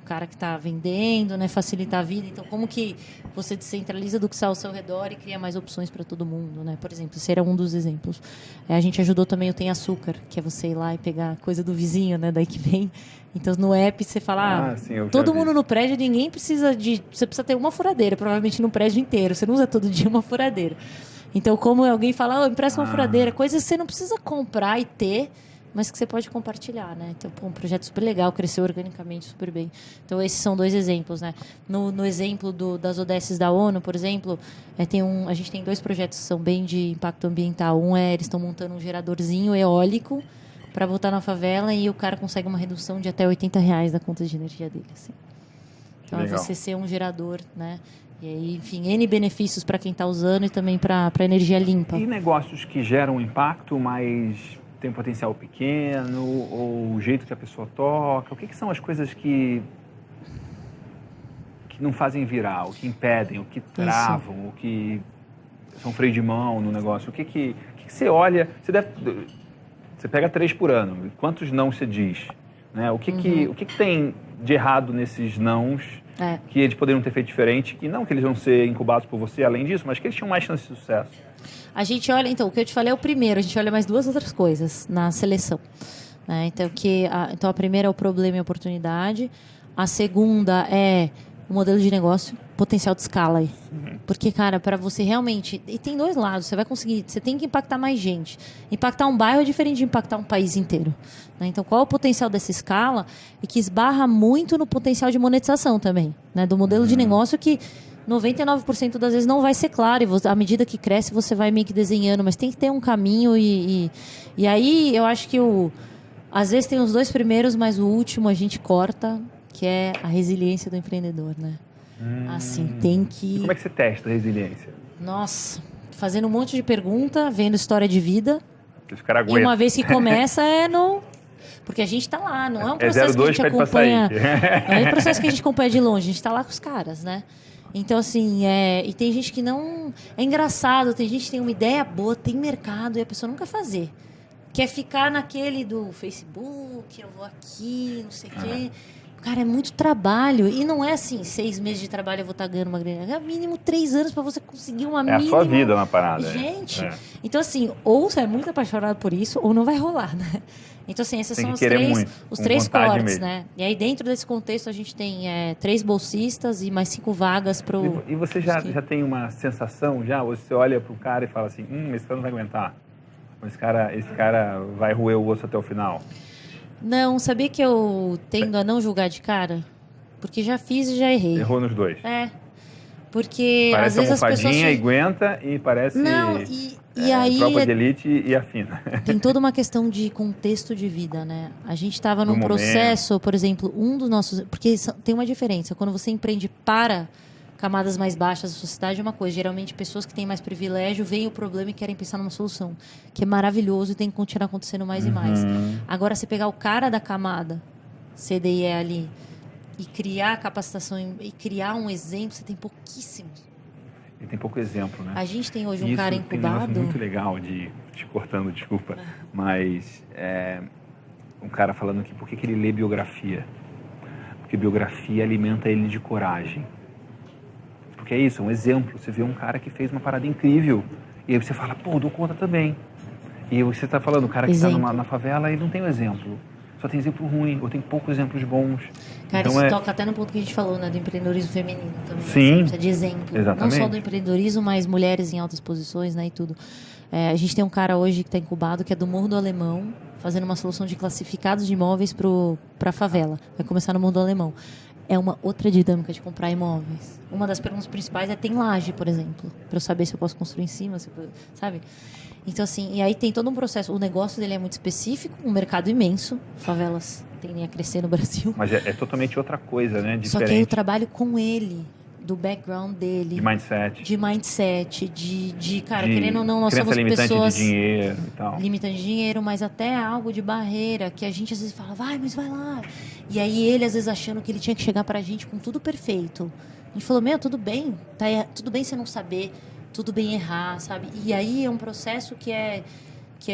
cara que está vendendo, né? Facilitar a vida. Então, como que você descentraliza do que está ao seu redor e cria mais opções para todo mundo, né? Por exemplo, esse era um dos exemplos. A gente ajudou também o Tem Açúcar, que é você ir lá e pegar coisa do vizinho, né? Daí que vem. Então, no app, você fala, todo mundo no prédio, ninguém precisa você precisa ter uma furadeira, provavelmente no prédio inteiro. Você não usa todo dia uma furadeira. Então, como alguém fala, empresta uma furadeira, coisas que você não precisa comprar e ter, mas que você pode compartilhar, né? Então, um projeto super legal, cresceu organicamente super bem. Então, esses são 2 exemplos, né? No exemplo das ODSs da ONU, por exemplo, a gente tem 2 projetos que são bem de impacto ambiental. Eles estão montando um geradorzinho eólico para botar na favela e o cara consegue uma redução de até R$80 da conta de energia dele, assim. Então, é você ser um gerador, né? E aí, enfim, N benefícios para quem está usando e também para energia limpa. E negócios que geram impacto, mas tem um potencial pequeno, ou o jeito que a pessoa toca? O que são as coisas que não fazem virar, o que impedem, o que travam, o que são freio de mão no negócio? O que você olha? Você pega 3 por ano, quantos não você diz? Né? O que tem de errado nesses nãos que eles poderiam ter feito diferente? Que não que eles vão ser incubados por você, além disso, mas que eles tinham mais chance de sucesso. A gente olha, então, o que eu te falei é o primeiro, a gente olha mais 2 outras coisas na seleção. Né? Então, a primeira é o problema e a oportunidade. A segunda é o modelo de negócio, potencial de escala aí. Porque, cara, para você realmente... E tem 2 lados, você tem que impactar mais gente. Impactar um bairro é diferente de impactar um país inteiro. Né? Então, qual é o potencial dessa escala? E que esbarra muito no potencial de monetização também. Né? Do modelo de negócio que 99% das vezes não vai ser claro. E à medida que cresce, você vai meio que desenhando. Mas tem que ter um caminho. E aí, eu acho que às vezes tem os 2 primeiros, mas o último a gente corta, que é a resiliência do empreendedor, né? Assim, tem que... E como é que você testa a resiliência? Nossa, fazendo um monte de pergunta, vendo história de vida. Esse cara aguenta. E uma vez que começa, porque a gente está lá, não é um processo que a gente acompanha... Não é um processo que a gente acompanha de longe, a gente está lá com os caras, né? Então, assim, e tem gente que não... É engraçado, tem gente que tem uma ideia boa, tem mercado, e a pessoa não quer fazer. Quer ficar naquele do Facebook, eu vou aqui, não sei o quê... Cara, é muito trabalho. E não é assim, 6 meses de trabalho eu vou estar ganhando uma grana. É mínimo 3 anos para você conseguir uma mínima... É a sua vida na parada. Gente, então assim, ou você é muito apaixonado por isso, ou não vai rolar, né? Então assim, esses são os 3 cortes, né? E aí dentro desse contexto a gente tem 3 bolsistas e mais 5 vagas para o... E você já tem uma sensação já? Você olha para o cara e fala assim, esse cara não vai aguentar. Esse cara vai roer o osso até o final. Não, sabia que eu tendo a não julgar de cara? Porque já fiz e já errei. Errou nos 2. Porque parece às vezes as pessoas... Parece e aguenta e parece... Não, E aí Tropa de Elite e afina. tem toda uma questão de contexto de vida, né? A gente estava num No processo, por exemplo, um dos nossos... Porque tem uma diferença. Quando você empreende para camadas mais baixas da sociedade é uma coisa. Geralmente, pessoas que têm mais privilégio veem o problema e querem pensar numa solução. Que é maravilhoso e tem que continuar acontecendo mais e mais. Agora, você pegar o cara da camada, CDE ali, e criar capacitação e criar um exemplo, você tem pouquíssimos. E tem pouco exemplo, né? A gente tem hoje um Isso cara tem um negócio incubado... muito legal te cortando, desculpa, mas um cara falando que por que ele lê biografia? Porque biografia alimenta ele de coragem. Porque é isso, é um exemplo. Você vê um cara que fez uma parada incrível e aí você fala, pô, dou conta também. E você está falando, o cara que está na favela, ele não tem um exemplo. Só tem exemplo ruim, ou tem poucos exemplos bons. Cara, então isso toca até no ponto que a gente falou, né? Do empreendedorismo feminino também. Sim. Precisa de exemplo. Exatamente. Não só do empreendedorismo, mas mulheres em altas posições, né? E tudo. A gente tem um cara hoje que está incubado, que é do Morro do Alemão, fazendo uma solução de classificados de imóveis para a favela. Vai começar no Morro do Alemão. É uma outra dinâmica de comprar imóveis. Uma das perguntas principais é: tem laje, por exemplo? Para eu saber se eu posso construir em cima, sabe? Então, assim, e aí tem todo um processo. O negócio dele é muito específico, um mercado imenso. Favelas tendem a crescer no Brasil. Mas é totalmente outra coisa, né? Diferente. Só que aí eu trabalho com ele, do background dele. De mindset. Cara, querendo ou não, nós somos pessoas... de dinheiro e tal. Limitante de dinheiro, mas até algo de barreira, que a gente às vezes fala, mas vai lá. E aí ele, às vezes, achando que ele tinha que chegar pra gente com tudo perfeito. A gente falou, tudo bem, tudo bem você não saber, tudo bem errar, sabe? E aí é um processo que é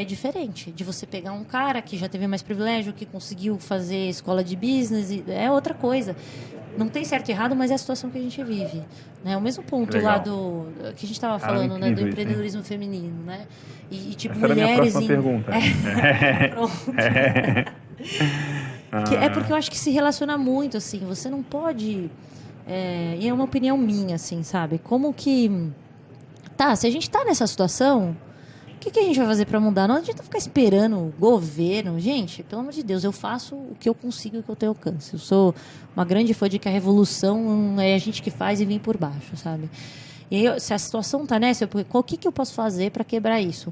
diferente, de você pegar um cara que já teve mais privilégio, que conseguiu fazer escola de business, é outra coisa. Não tem certo e errado, mas é a situação que a gente vive. Né? O mesmo ponto lá do que a gente estava falando, né, do empreendedorismo feminino, né? E tipo, essa mulheres... Essa era a minha próxima pergunta. Pronto. É porque eu acho que se relaciona muito, assim, você não pode... e é uma opinião minha, assim, sabe? Como que... Tá, se a gente tá nessa situação... O que a gente vai fazer para mudar? Não adianta ficar esperando o governo. Gente, pelo amor de Deus, eu faço o que eu consigo e o que eu tenho alcance. Eu sou uma grande fã de que a revolução é a gente que faz e vem por baixo, sabe? E aí, se a situação tá nessa, o que eu posso fazer para quebrar isso?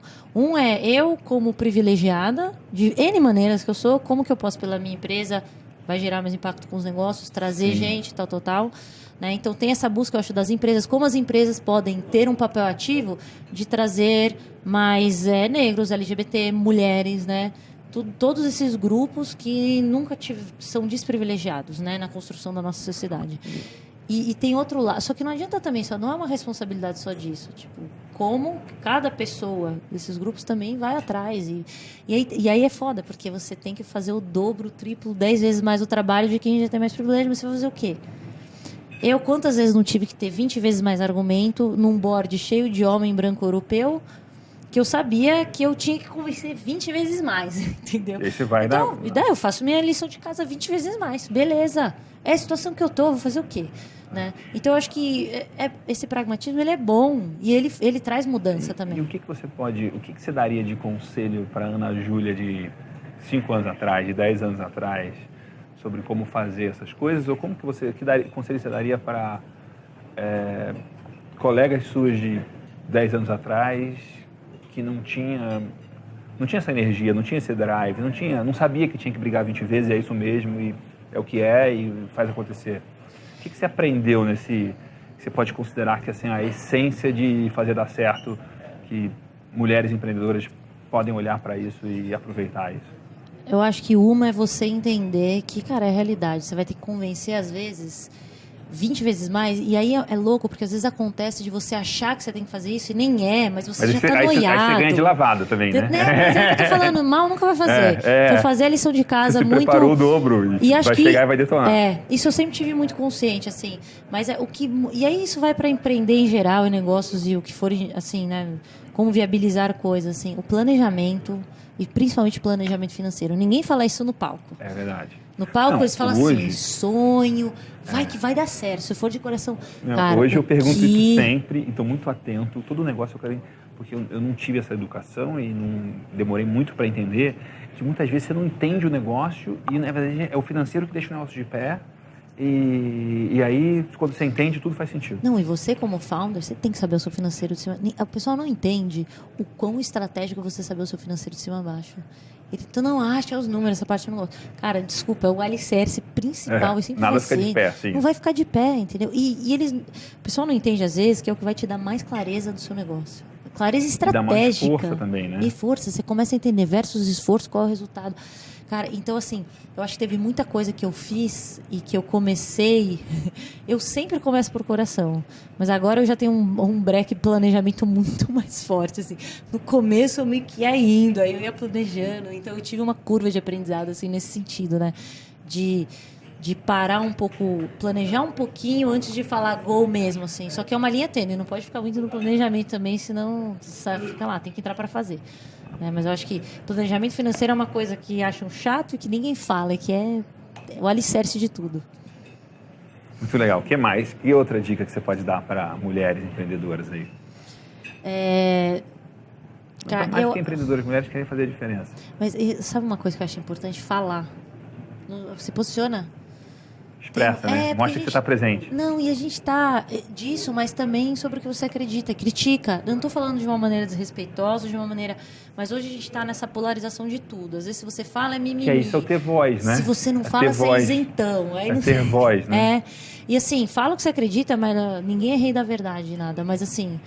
Eu, como privilegiada, de N maneiras que eu sou, como que eu posso, pela minha empresa, vai gerar mais impacto com os negócios, trazer gente, tal. Né? Então, tem essa busca, eu acho, das empresas, como as empresas podem ter um papel ativo de trazer mais negros, LGBT, mulheres, né? Todos esses grupos que nunca são desprivilegiados, né? Na construção da nossa sociedade. E tem outro lado, só que não adianta também, só não é uma responsabilidade só disso. Tipo, como cada pessoa desses grupos também vai atrás. E aí é foda, porque você tem que fazer o dobro, o triplo, 10 vezes mais o trabalho de quem já tem mais privilégio, mas você vai fazer o quê? Eu, quantas vezes não tive que ter 20 vezes mais argumento num board cheio de homem branco europeu, que eu sabia que eu tinha que convencer 20 vezes mais, entendeu? E aí você vai então, eu faço minha lição de casa 20 vezes mais. Beleza. É a situação que eu tô, vou fazer o quê? Né? Então, eu acho que esse pragmatismo, ele é bom. E ele traz mudança também. E o que você daria de conselho para Ana Júlia de 5 anos atrás, de 10 anos atrás, sobre como fazer essas coisas? Ou como que conselho você daria para colegas suas de 10 anos atrás que não tinha essa energia, não tinha esse drive, não sabia que tinha que brigar 20 vezes, é isso mesmo, e é o que é, e faz acontecer? O que você aprendeu que você pode considerar que assim, a essência de fazer dar certo, que mulheres empreendedoras podem olhar para isso e aproveitar isso? Eu acho que uma é você entender que, cara, é a realidade. Você vai ter que convencer, às vezes, 20 vezes mais. E aí é louco, porque às vezes acontece de você achar que você tem que fazer isso e nem é, mas você já tá noiado. Aí você ganha de lavada também, né? Mas é o que eu tô falando, mal nunca vai fazer. Então, fazer a lição de casa você muito... Você preparou o dobro e vai chegar e vai detonar. Isso eu sempre tive muito consciente, assim. Mas e aí isso vai para empreender em geral, em negócios e o que for, assim, né? Como viabilizar coisas, assim. O planejamento... E principalmente planejamento financeiro. Ninguém fala isso no palco. É verdade. No palco eles falam assim, sonho, que vai dar certo. Se for de coração... Cara, hoje eu pergunto isso sempre e estou muito atento. Todo negócio eu quero... Porque eu não tive essa educação e não demorei muito para entender que muitas vezes você não entende o negócio e, na verdade, é o financeiro que deixa o negócio de pé E aí, quando você entende, tudo faz sentido. Não, e você como founder, você tem que saber o seu financeiro de cima. O pessoal não entende o quão estratégico você saber o seu financeiro de cima a baixo. Tu não acha os números, essa parte eu não gosto. Cara, desculpa, é o alicerce principal. E sempre nada vai fica ser. de pé, sim. Não vai ficar de pé, entendeu? E eles... O pessoal não entende, às vezes, que é o que vai te dar mais clareza do seu negócio. Clareza estratégica. E dá mais força também, né? E força. Você começa a entender versus esforço, qual é o resultado. Cara, então assim, eu acho que teve muita coisa que eu fiz e que eu comecei. Eu sempre começo por coração, mas agora eu já tenho um break planejamento muito mais forte. Assim. No começo eu meio que ia indo, aí eu ia planejando, então eu tive uma curva de aprendizado assim, nesse sentido, né? De parar um pouco, planejar um pouquinho antes de falar gol mesmo, assim. Só que é uma linha tênue, não pode ficar muito no planejamento também, senão fica lá, tem que entrar para fazer. Né? Mas eu acho que planejamento financeiro é uma coisa que acham chato e que ninguém fala, e que é o alicerce de tudo. Muito legal. O que mais? E outra dica que você pode dar para mulheres empreendedoras aí? Cara, mais que empreendedoras, mulheres querem fazer a diferença. Mas sabe uma coisa que eu acho importante? Falar. Se posiciona. Expressa, né? Mostra que você está presente. Não, e a gente está disso, mas também sobre o que você acredita. Critica. Eu não estou falando de uma maneira desrespeitosa, de uma maneira... Mas hoje a gente está nessa polarização de tudo. Às vezes, se você fala, é mimimi. Que é isso, é o ter voz, né? Se você não fala, você é isentão. Aí não ter voz, né? E assim, fala o que você acredita, mas ninguém é rei da verdade, nada. Mas assim,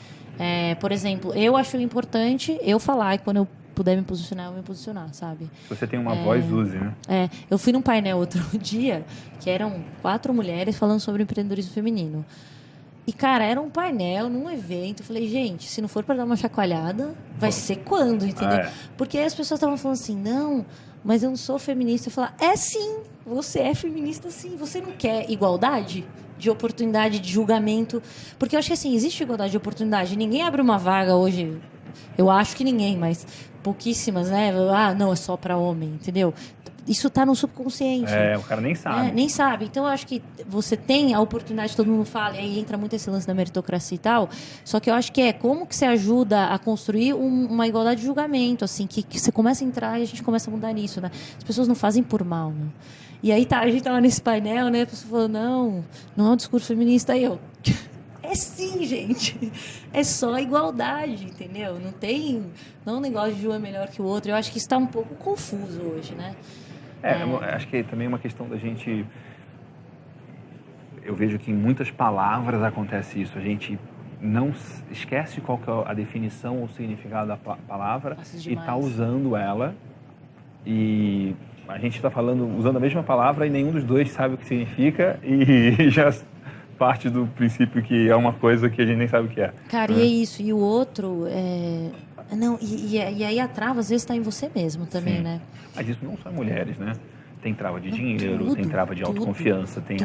por exemplo, eu acho importante eu falar, e quando eu puder me posicionar, eu me posicionar, sabe? Se você tem uma voz, use, né? Eu fui num painel outro dia, que eram 4 mulheres falando sobre empreendedorismo feminino. E, cara, era um painel num evento. Eu falei, gente, se não for para dar uma chacoalhada, vai ser quando, entendeu? Porque aí as pessoas estavam falando assim, não, mas eu não sou feminista. Eu falei, sim, você é feminista sim. Você não quer igualdade de oportunidade, de julgamento? Porque eu acho que, assim, existe igualdade de oportunidade. Ninguém abre uma vaga hoje... Eu acho que ninguém, mas pouquíssimas, né? Não, é só para homem, entendeu? Isso está no subconsciente. O cara nem sabe. Nem sabe. Então, eu acho que você tem a oportunidade, todo mundo fala, e aí entra muito esse lance da meritocracia e tal, só que eu acho que como que você ajuda a construir uma igualdade de julgamento, assim, que você começa a entrar e a gente começa a mudar nisso, né? As pessoas não fazem por mal, né? E aí a gente tava nesse painel, né? A pessoa falou, não é um discurso feminista. Aí eu... sim, gente. É só igualdade, entendeu? Não é um negócio de um é melhor que o outro. Eu acho que isso está um pouco confuso hoje, né? Acho que também é uma questão da gente... Eu vejo que em muitas palavras acontece isso. A gente não esquece qual que é a definição ou o significado da palavra e está usando ela. E a gente está usando a mesma palavra e nenhum dos dois sabe o que significa e já... parte do princípio que é uma coisa que a gente nem sabe o que é. Cara, e é isso. E o outro Não, e aí a trava às vezes está em você mesmo também, Sim. né? Mas isso não só em mulheres, né? Tem trava de dinheiro, tem trava de autoconfiança, tem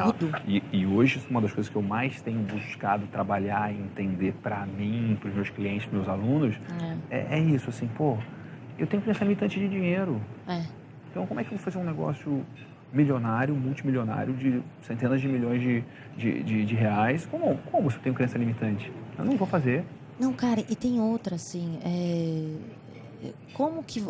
e hoje isso é uma das coisas que eu mais tenho buscado trabalhar e entender para mim, para os meus clientes, meus alunos, é isso, assim, eu tenho crença limitante de dinheiro. Então como é que eu vou fazer um negócio milionário, multimilionário, de centenas de milhões de reais? Como se eu tenho crença limitante? Eu não vou fazer. Não, cara, e tem outra, assim, como que...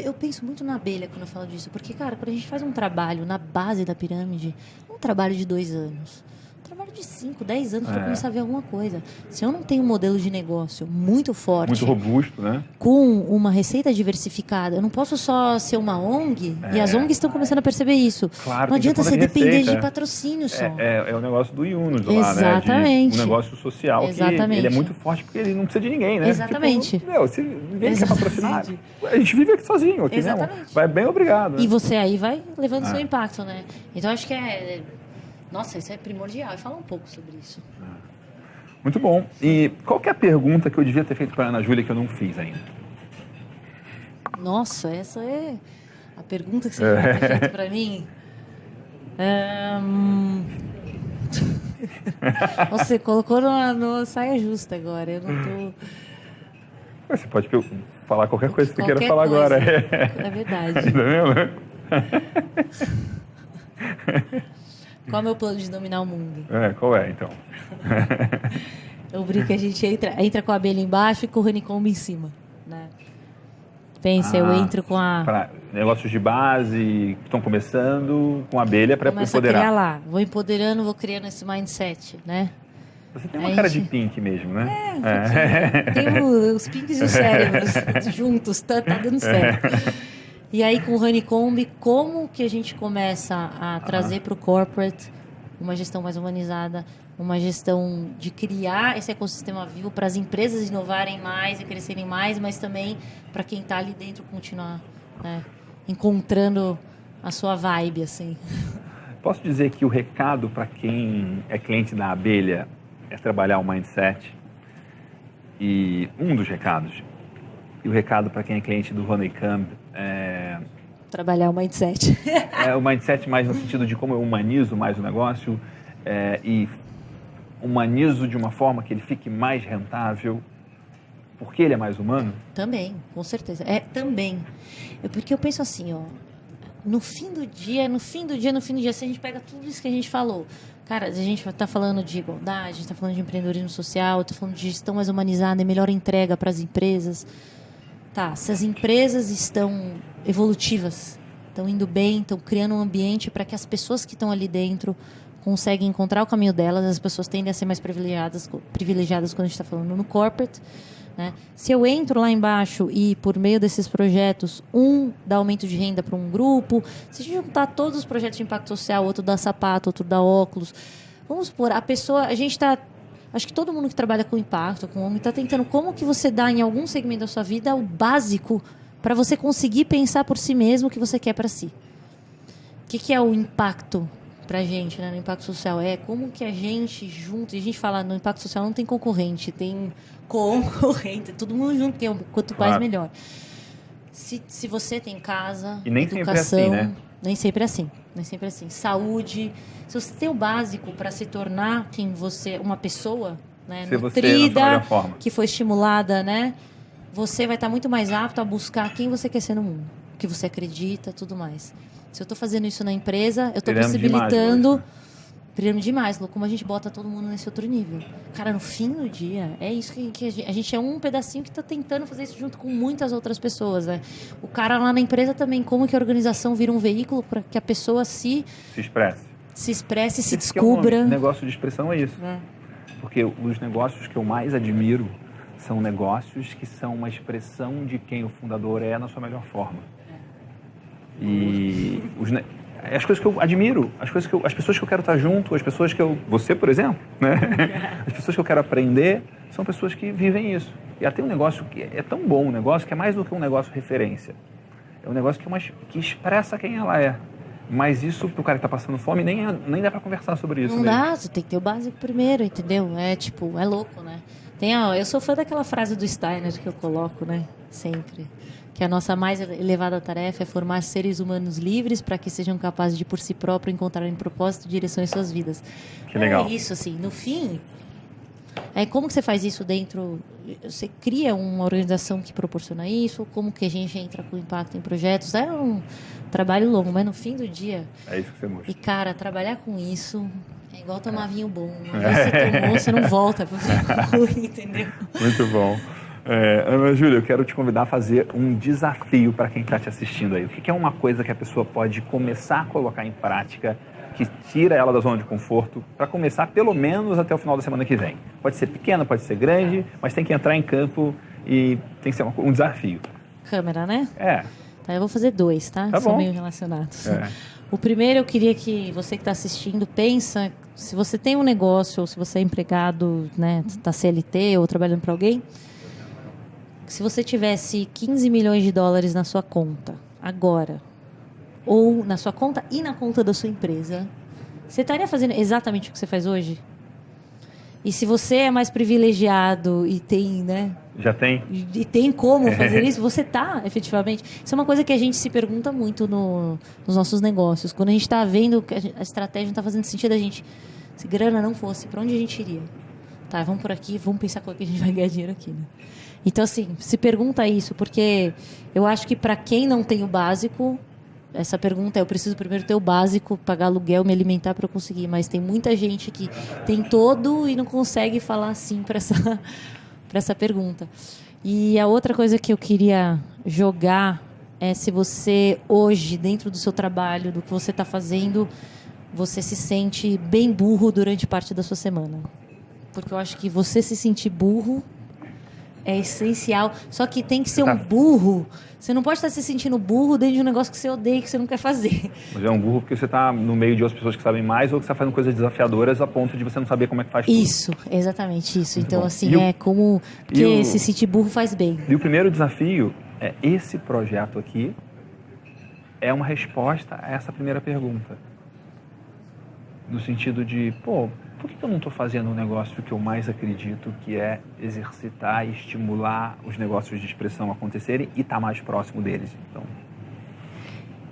eu penso muito na abelha quando eu falo disso, porque, cara, quando a gente faz um trabalho na base da pirâmide, um trabalho de 2 anos, um trabalho de 5, 10 anos para começar a ver alguma coisa. Se eu não tenho um modelo de negócio muito forte... Muito robusto, né? Com uma receita diversificada, eu não posso só ser uma ONG, e as ONGs estão começando a perceber isso. Claro, não adianta você depender de patrocínio só. É o negócio do Yunus lá, Exatamente. né? Um negócio social que ele é muito forte porque ele não precisa de ninguém, né? Exatamente. Tipo, se ninguém quer patrocinar, a gente vive aqui sozinho, aqui mesmo. Vai bem, obrigado. Né? E você aí vai levando seu impacto, né? Então, acho que nossa, isso é primordial. E fala um pouco sobre isso. Muito bom. E qual que é a pergunta que eu devia ter feito para a Ana Júlia que eu não fiz ainda? Nossa, essa é a pergunta que você devia ter feito para mim. Você colocou no saia justa agora. Eu não tô... Você pode falar qualquer coisa que você queira falar coisa. Agora. É verdade. Ainda mesmo? Qual é o meu plano de dominar o mundo? Qual é, então? Eu brinco que a gente entra com a abelha embaixo e com o honeycomb em cima, né? Pensa, eu entro com Para negócios de base que estão começando, com abelha para começo empoderar. a criar lá. Vou empoderando, vou criando esse mindset, né? Você tem uma cara de pink mesmo, né? Tem os pinks e os cérebros juntos, tá dando certo. E aí, com o Honeycomb, como que a gente começa a trazer para o corporate uma gestão mais humanizada, uma gestão de criar esse ecossistema vivo para as empresas inovarem mais e crescerem mais, mas também para quem está ali dentro continuar, né, encontrando a sua vibe, assim. Posso dizer que o recado para quem é cliente da abelha é trabalhar o mindset, e um dos recados, e o recado para quem é cliente do Honeycomb é trabalhar o mindset. É o mindset mais no sentido de como eu humanizo mais o negócio e humanizo de uma forma que ele fique mais rentável, porque ele é mais humano? Também, com certeza. Também. Porque eu penso assim, ó, no fim do dia, se a gente pega tudo isso que a gente falou, cara, a gente está falando de igualdade, a gente está falando de empreendedorismo social, está falando de gestão mais humanizada e melhor entrega para as empresas. Tá, se as empresas estão evolutivas, estão indo bem, estão criando um ambiente para que as pessoas que estão ali dentro conseguem encontrar o caminho delas, as pessoas tendem a ser mais privilegiadas quando a gente está falando no corporate, né? Se eu entro lá embaixo e, por meio desses projetos, dá aumento de renda para um grupo, se a gente juntar todos os projetos de impacto social, outro dá sapato, outro dá óculos, vamos supor, a gente está... Acho que todo mundo que trabalha com impacto, com homem, está tentando como que você dá em algum segmento da sua vida o básico para você conseguir pensar por si mesmo o que você quer para si. O que é o impacto para a gente, né, no impacto social? É como que a gente junto, e a gente fala no impacto social não tem concorrente, tem concorrente, todo mundo junto, tem quanto mais melhor. Se você tem casa, e nem educação, sempre é assim, né? Nem sempre é assim. Saúde. Se você tem o básico para se tornar quem você, uma pessoa, né, nutrida, que foi estimulada, né, você vai estar muito mais apto a buscar quem você quer ser no mundo, o que você acredita, tudo mais. Se eu estou fazendo isso na empresa, eu estou possibilitando... Brilhando demais, Lu, como a gente bota todo mundo nesse outro nível. Cara, no fim do dia, é isso que a gente é um pedacinho que está tentando fazer isso junto com muitas outras pessoas, né? O cara lá na empresa também, como que a organização vira um veículo para que a pessoa se expresse, se descubra. O negócio de expressão é isso. Porque os negócios que eu mais admiro são negócios que são uma expressão de quem o fundador é na sua melhor forma. E as coisas que eu admiro, as pessoas que eu quero estar junto, as pessoas que você, por exemplo, né? As pessoas que eu quero aprender são pessoas que vivem isso. E até um negócio que é tão bom, um negócio que é mais do que um negócio referência. É um negócio que expressa quem ela é. Mas isso, pro cara que tá passando fome, nem dá pra conversar sobre isso. Não dá, você tem que ter o básico primeiro, entendeu? É louco, né? Eu sou fã daquela frase do Steiner que eu coloco, né? Sempre. Que a nossa mais elevada tarefa é formar seres humanos livres para que sejam capazes de, por si próprios, encontrarem propósito e direção em suas vidas. Que legal. É isso, assim. No fim, como que você faz isso dentro... Você cria uma organização que proporciona isso? Como que a gente entra com impacto em projetos? É um trabalho longo, mas no fim do dia... É isso que você mostra. E, cara, trabalhar com isso é igual tomar vinho bom. Uma vez você tomou, você não volta para o vinho ruim, entendeu? Muito bom. Ana Júlia, eu quero te convidar a fazer um desafio para quem está te assistindo aí. O que é uma coisa que a pessoa pode começar a colocar em prática, que tira ela da zona de conforto, para começar pelo menos até o final da semana que vem? Pode ser pequena, pode ser grande, mas tem que entrar em campo e tem que ser um desafio. Câmera, né? Tá, eu vou fazer 2, tá? Tá São bom. meio relacionados. O primeiro, eu queria que você que está assistindo, pensa, se você tem um negócio, ou se você é empregado, né, está CLT ou trabalhando para alguém, se você tivesse 15 milhões de dólares na sua conta, agora, ou na sua conta e na conta da sua empresa, você estaria fazendo exatamente o que você faz hoje? E se você é mais privilegiado e tem, né? Já tem? E tem como fazer isso, você está, efetivamente. Isso é uma coisa que a gente se pergunta muito nos nossos negócios. Quando a gente está vendo que a estratégia não está fazendo sentido, a gente, se grana não fosse, para onde a gente iria? Tá, vamos por aqui, vamos pensar como é que a gente vai ganhar dinheiro aqui, né? Então, assim, se pergunta isso, porque eu acho que para quem não tem o básico, essa pergunta é: eu preciso primeiro ter o básico, pagar aluguel, me alimentar para eu conseguir. Mas tem muita gente que tem todo e não consegue falar sim para essa pergunta. E a outra coisa que eu queria jogar é se você, hoje, dentro do seu trabalho, do que você está fazendo, você se sente bem burro durante parte da sua semana. Porque eu acho que você se sentir burro é essencial. Só que tem que ser um burro. Você não pode estar se sentindo burro dentro de um negócio que você odeia, que você não quer fazer. Mas é um burro porque você está no meio de outras pessoas que sabem mais ou que você está fazendo coisas desafiadoras a ponto de você não saber como é que faz tudo. Isso, exatamente isso. Muito Então, bom. assim, é como... Porque se sentir burro faz bem. E o primeiro desafio é esse projeto aqui é uma resposta a essa primeira pergunta. No sentido de, por que eu não estou fazendo um negócio que eu mais acredito, que é exercitar e estimular os negócios de expressão acontecerem e estar mais próximo deles? Então,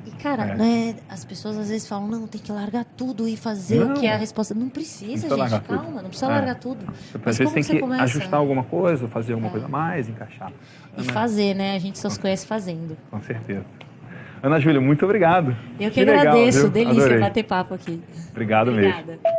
e, cara, né, as pessoas às vezes falam, não, tem que largar tudo e fazer o que é a resposta. Não precisa, gente, calma, não precisa largar tudo. Às vezes tem que ajustar alguma coisa, fazer alguma coisa a mais, encaixar. E fazer, né? A gente só se conhece fazendo. Com certeza. Ana Júlia, muito obrigado. Eu que agradeço, legal, delícia Adorei. bater papo aqui. Obrigado Obrigada. mesmo.